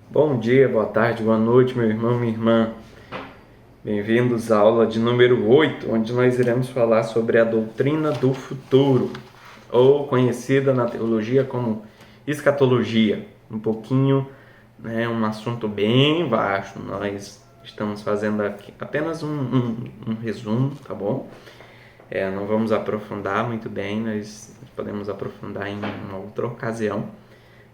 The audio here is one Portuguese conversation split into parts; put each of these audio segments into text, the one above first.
Bom dia, boa tarde, boa noite, meu irmão, minha irmã. Bem-vindos à aula de número 8, onde nós iremos falar sobre a doutrina do futuro, ou conhecida na teologia como escatologia. Um pouquinho, um assunto bem vasto. Nós estamos fazendo aqui apenas um resumo, tá bom? Não vamos aprofundar muito bem, nós podemos aprofundar em uma outra ocasião,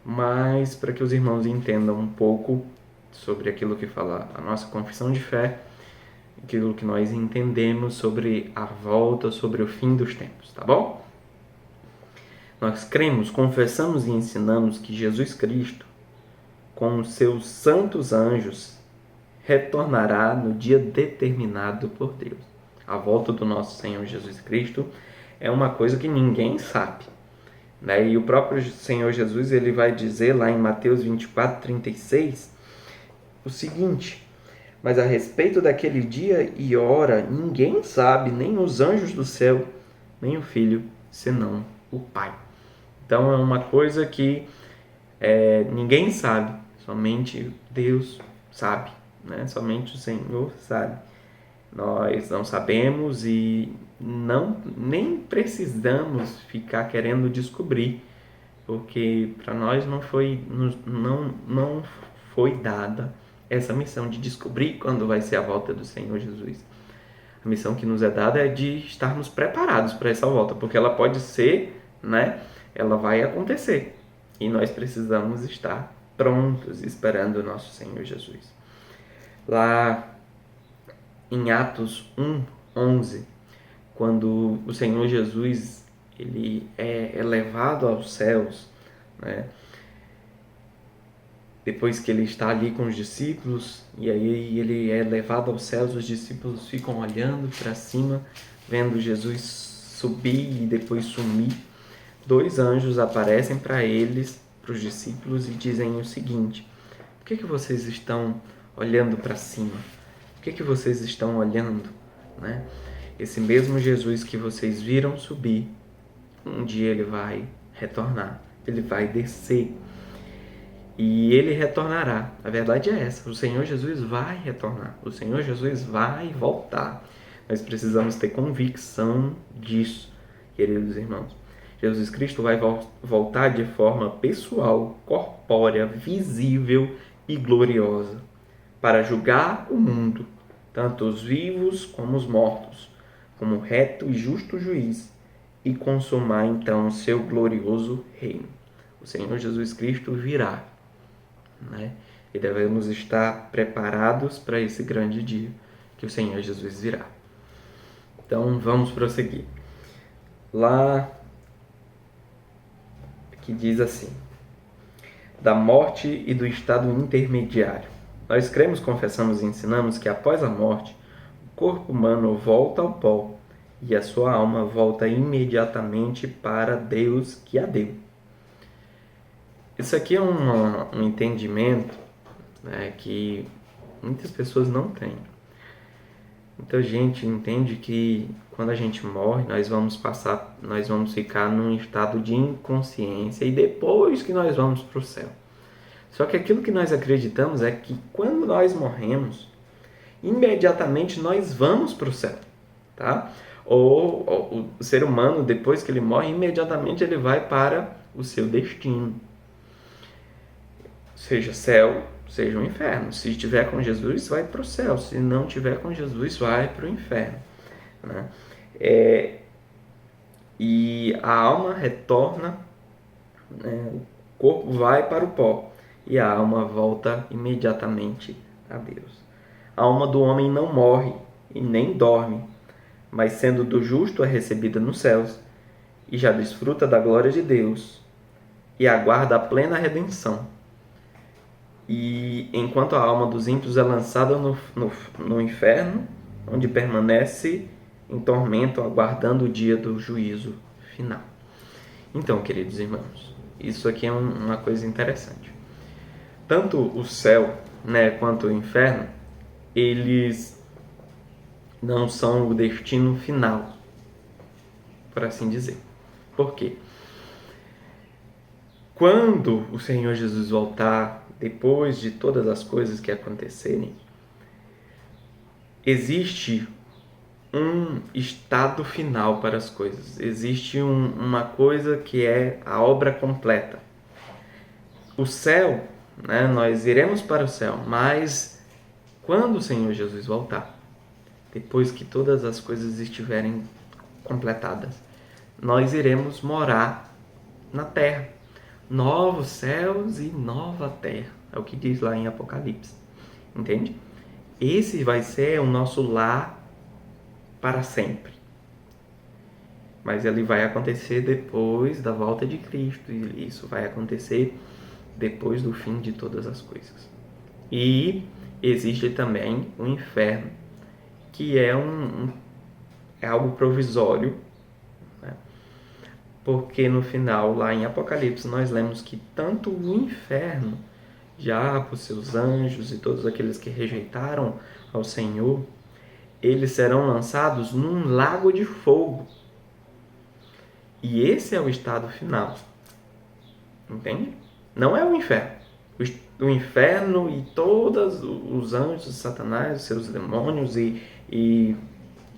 mas para que os irmãos entendam um pouco sobre aquilo que fala a nossa confissão de fé, aquilo que nós entendemos sobre a volta, sobre o fim dos tempos, tá bom? Nós cremos, confessamos e ensinamos que Jesus Cristo, com os seus santos anjos, retornará no dia determinado por Deus. A volta do nosso Senhor Jesus Cristo é uma coisa que ninguém sabe. E o próprio Senhor Jesus ele vai dizer lá em Mateus 24:36 o seguinte: mas a respeito daquele dia e hora, ninguém sabe, nem os anjos do céu, nem o Filho, senão o Pai. Então é uma coisa que ninguém sabe, somente Deus sabe, somente o Senhor sabe. Nós não sabemos e nem precisamos ficar querendo descobrir, porque para nós não foi dada essa missão de descobrir quando vai ser a volta do Senhor Jesus. A missão que nos é dada é de estarmos preparados para essa volta, porque ela pode ser, ela vai acontecer e nós precisamos estar prontos esperando o nosso Senhor Jesus. Lá em Atos 1:11, quando o Senhor Jesus ele é elevado aos céus, depois que ele está ali com os discípulos, e aí ele é levado aos céus, os discípulos ficam olhando para cima, vendo Jesus subir e depois sumir. Dois anjos aparecem para eles, para os discípulos, e dizem o seguinte: por que vocês estão olhando para cima? Por que vocês estão olhando? Esse mesmo Jesus que vocês viram subir, um dia ele vai retornar, ele vai descer. E ele retornará. A verdade é essa, o Senhor Jesus vai retornar, o Senhor Jesus vai voltar. Nós precisamos ter convicção disso, queridos irmãos. Jesus Cristo vai voltar de forma pessoal, corpórea, visível e gloriosa, para julgar o mundo, tanto os vivos como os mortos, como reto e justo juiz, e consumar então o seu glorioso reino. O Senhor Jesus Cristo virá, e devemos estar preparados para esse grande dia que o Senhor Jesus virá. Então vamos prosseguir. Lá que diz assim: da morte e do estado intermediário. Nós cremos, confessamos e ensinamos que após a morte, o corpo humano volta ao pó e a sua alma volta imediatamente para Deus que a deu. Isso aqui é um entendimento que muitas pessoas não têm. Muita gente entende que quando a gente morre, nós vamos ficar num estado de inconsciência e depois que nós vamos para o céu. Só que aquilo que nós acreditamos é que quando nós morremos, imediatamente nós vamos para o céu, tá? Ou o ser humano, depois que ele morre, imediatamente ele vai para o seu destino. Seja céu, seja o inferno. Se estiver com Jesus, vai para o céu. Se não estiver com Jesus, vai para o inferno. E a alma retorna, o corpo vai para o pó e a alma volta imediatamente a Deus. A alma do homem não morre e nem dorme, mas sendo do justo é recebida nos céus e já desfruta da glória de Deus e aguarda a plena redenção. E enquanto a alma dos ímpios é lançada no inferno, onde permanece em tormento, aguardando o dia do juízo final. Então, queridos irmãos, isso aqui é uma coisa interessante. Tanto o céu, quanto o inferno, eles não são o destino final, por assim dizer. Por quê? Quando o Senhor Jesus voltar depois de todas as coisas que acontecerem, existe um estado final para as coisas. Existe uma coisa que é a obra completa. O céu, né, nós iremos para o céu, mas quando o Senhor Jesus voltar, depois que todas as coisas estiverem completadas, nós iremos morar na terra. Novos céus e nova terra. É o que diz lá em Apocalipse. Entende? Esse vai ser o nosso lar para sempre. Mas ele vai acontecer depois da volta de Cristo. E isso vai acontecer depois do fim de todas as coisas. E existe também o inferno, que é algo provisório, né? Porque no final, lá em Apocalipse, nós lemos que tanto o inferno, já por seus anjos e todos aqueles que rejeitaram ao Senhor, eles serão lançados num lago de fogo. E esse é o estado final. Entende? Não é o inferno. O inferno e todos os anjos, Satanás, os seus demônios e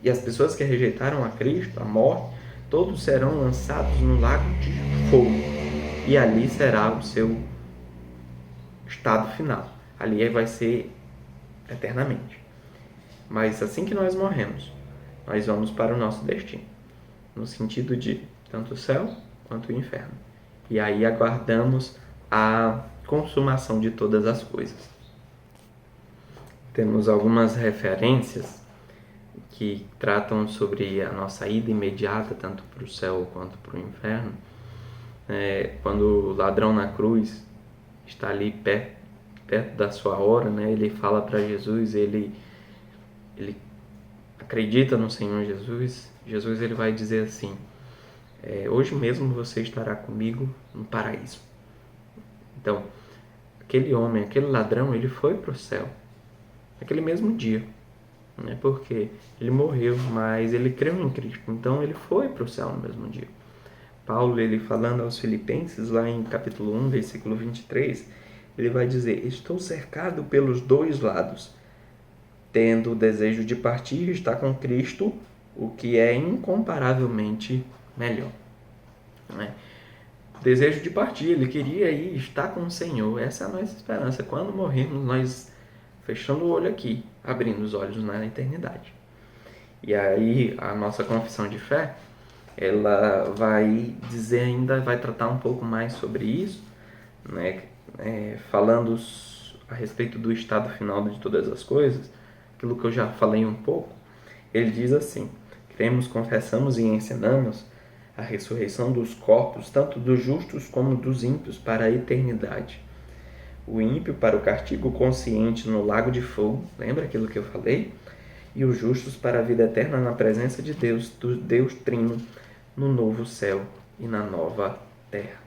as pessoas que rejeitaram a Cristo, a morte, todos serão lançados no lago de fogo. E ali será o seu estado final. Ali vai ser eternamente. Mas assim que nós morremos, nós vamos para o nosso destino. No sentido de tanto o céu quanto o inferno. E aí aguardamos a consumação de todas as coisas. Temos algumas referências que tratam sobre a nossa ida imediata, tanto para o céu quanto para o inferno. Quando o ladrão na cruz está ali perto da sua hora, né? Ele fala para Jesus, ele acredita no Senhor Jesus. Jesus ele vai dizer assim: hoje mesmo você estará comigo no paraíso. Então, aquele homem, aquele ladrão, ele foi para o céu naquele mesmo dia, né? Porque ele morreu, mas ele creu em Cristo, então ele foi para o céu no mesmo dia. Paulo, ele falando aos Filipenses, lá em capítulo 1, versículo 23, ele vai dizer: estou cercado pelos dois lados, tendo o desejo de partir e estar com Cristo, o que é incomparavelmente melhor. Né? Desejo de partir, ele queria ir estar com o Senhor. Essa é a nossa esperança. Quando morrermos, nós fechando o olho aqui, abrindo os olhos na eternidade. E aí a nossa confissão de fé, ela vai dizer ainda, vai tratar um pouco mais sobre isso, né? Falando a respeito do estado final de todas as coisas, aquilo que eu já falei um pouco. Ele diz assim: cremos, confessamos e ensinamos a ressurreição dos corpos, tanto dos justos como dos ímpios, para a eternidade. O ímpio para o castigo consciente no lago de fogo, lembra aquilo que eu falei? E os justos para a vida eterna na presença de Deus, do Deus Trino, no novo céu e na nova terra.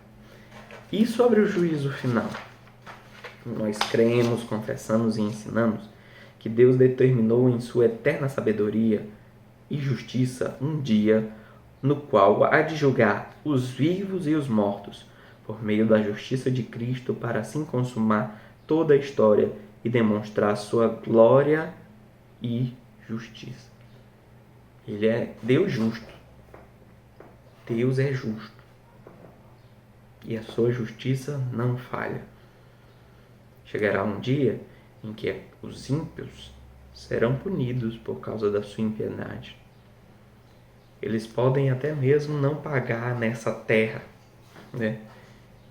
E sobre o juízo final? Nós cremos, confessamos e ensinamos que Deus determinou em sua eterna sabedoria e justiça um dia no qual há de julgar os vivos e os mortos, por meio da justiça de Cristo, para assim consumar toda a história e demonstrar sua glória e justiça. Ele é Deus justo. Deus é justo. E a sua justiça não falha. Chegará um dia em que os ímpios serão punidos por causa da sua impiedade. Eles podem até mesmo não pagar nessa terra, né?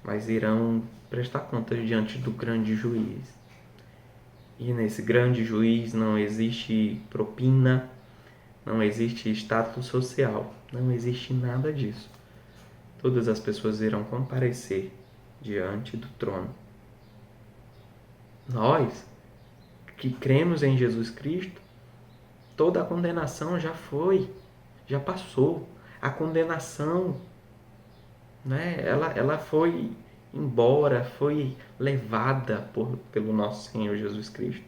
Mas irão prestar contas diante do grande juiz. E nesse grande juiz não existe propina, não existe status social, não existe nada disso. Todas as pessoas irão comparecer diante do trono. Nós, que cremos em Jesus Cristo, toda a condenação já foi, já passou. A condenação, né, ela foi embora, foi levada pelo nosso Senhor Jesus Cristo.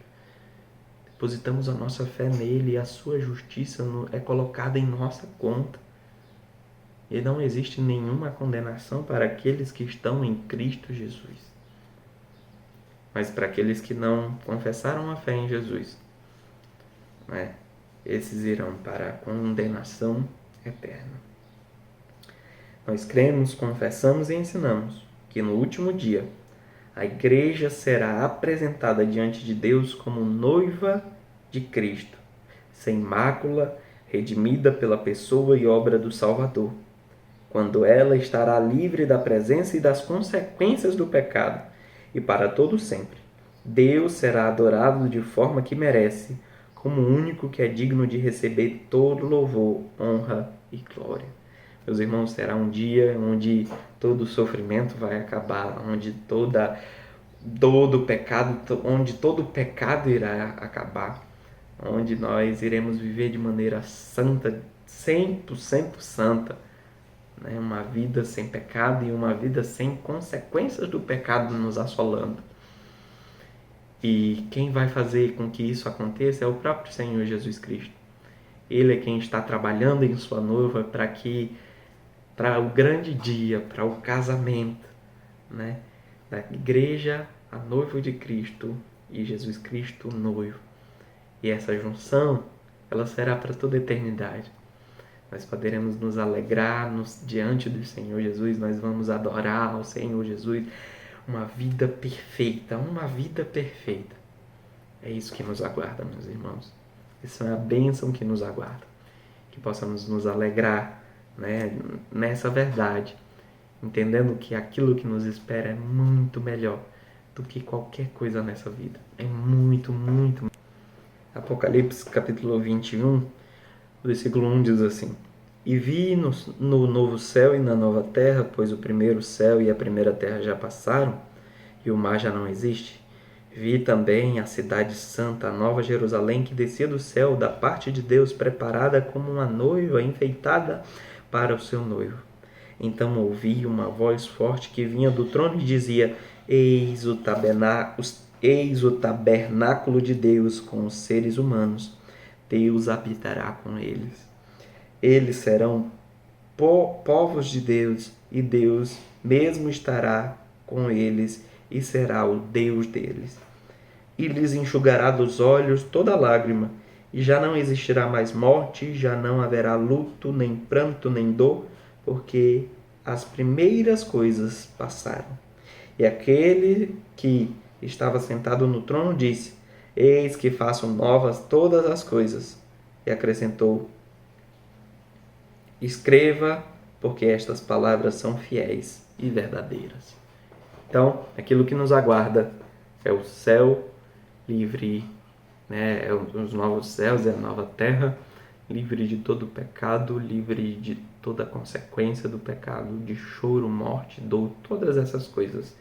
Depositamos a nossa fé nele e a sua justiça é colocada em nossa conta. E não existe nenhuma condenação para aqueles que estão em Cristo Jesus. mas para aqueles que não confessaram a fé em Jesus, né? Esses irão para a condenação eterna. Nós cremos, confessamos e ensinamos que no último dia a igreja será apresentada diante de Deus como noiva de Cristo, sem mácula, redimida pela pessoa e obra do Salvador, quando ela estará livre da presença e das consequências do pecado, e para todo sempre. Deus será adorado de forma que merece, como o único que é digno de receber todo louvor, honra e glória. Meus irmãos, será um dia onde todo sofrimento vai acabar, onde todo pecado irá acabar, onde nós iremos viver de maneira santa, 100% santa, né? Uma vida sem pecado e uma vida sem consequências do pecado nos assolando. E quem vai fazer com que isso aconteça é o próprio Senhor Jesus Cristo. Ele é quem está trabalhando em sua noiva para o grande dia, para o casamento, né? Da igreja, a noiva de Cristo, e Jesus Cristo, o noivo. E essa junção, ela será para toda a eternidade. Nós poderemos nos alegrar diante do Senhor Jesus, nós vamos adorar ao Senhor Jesus. Uma vida perfeita, uma vida perfeita. É isso que nos aguarda, meus irmãos. Isso é a bênção que nos aguarda. Que possamos nos alegrar, né, nessa verdade, entendendo que aquilo que nos espera é muito melhor do que qualquer coisa nessa vida. É muito, muito. Apocalipse capítulo 21, versículo 1 diz assim: E vi no novo céu e na nova terra, pois o primeiro céu e a primeira terra já passaram, e o mar já não existe. Vi também a cidade santa, a nova Jerusalém, que descia do céu da parte de Deus, preparada como uma noiva enfeitada para o seu noivo. Então ouvi uma voz forte que vinha do trono e dizia: Eis o tabernáculo de Deus com os seres humanos. Deus habitará com eles. Eles serão povos de Deus, e Deus mesmo estará com eles e será o Deus deles. E lhes enxugará dos olhos toda lágrima, e já não existirá mais morte, já não haverá luto, nem pranto, nem dor, porque as primeiras coisas passaram. E aquele que estava sentado no trono disse: Eis que faço novas todas as coisas. E acrescentou: Escreva, porque estas palavras são fiéis e verdadeiras. Então, aquilo que nos aguarda é o céu livre, né? É os novos céus e a nova terra, livre de todo pecado, livre de toda consequência do pecado, de choro, morte, dor, todas essas coisas.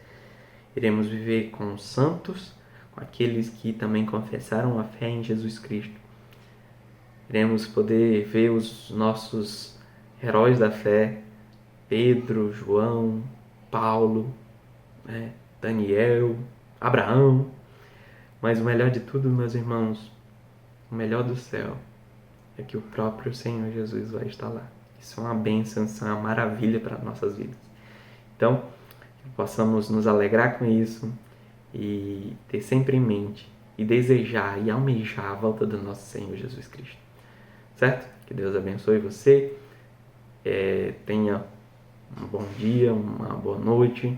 Iremos viver com os santos, com aqueles que também confessaram a fé em Jesus Cristo. Iremos poder ver os nossos heróis da fé, Pedro, João, Paulo, né? Daniel, Abraão. Mas o melhor de tudo, meus irmãos, o melhor do céu é que o próprio Senhor Jesus vai estar lá. Isso é uma bênção, isso é uma maravilha para as nossas vidas. Então, que possamos nos alegrar com isso e ter sempre em mente e desejar e almejar a volta do nosso Senhor Jesus Cristo. Certo? Que Deus abençoe você. Tenha um bom dia, uma boa noite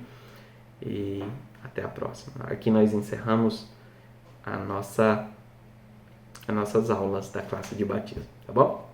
e até a próxima. Aqui nós encerramos as nossas aulas da classe de batismo, tá bom?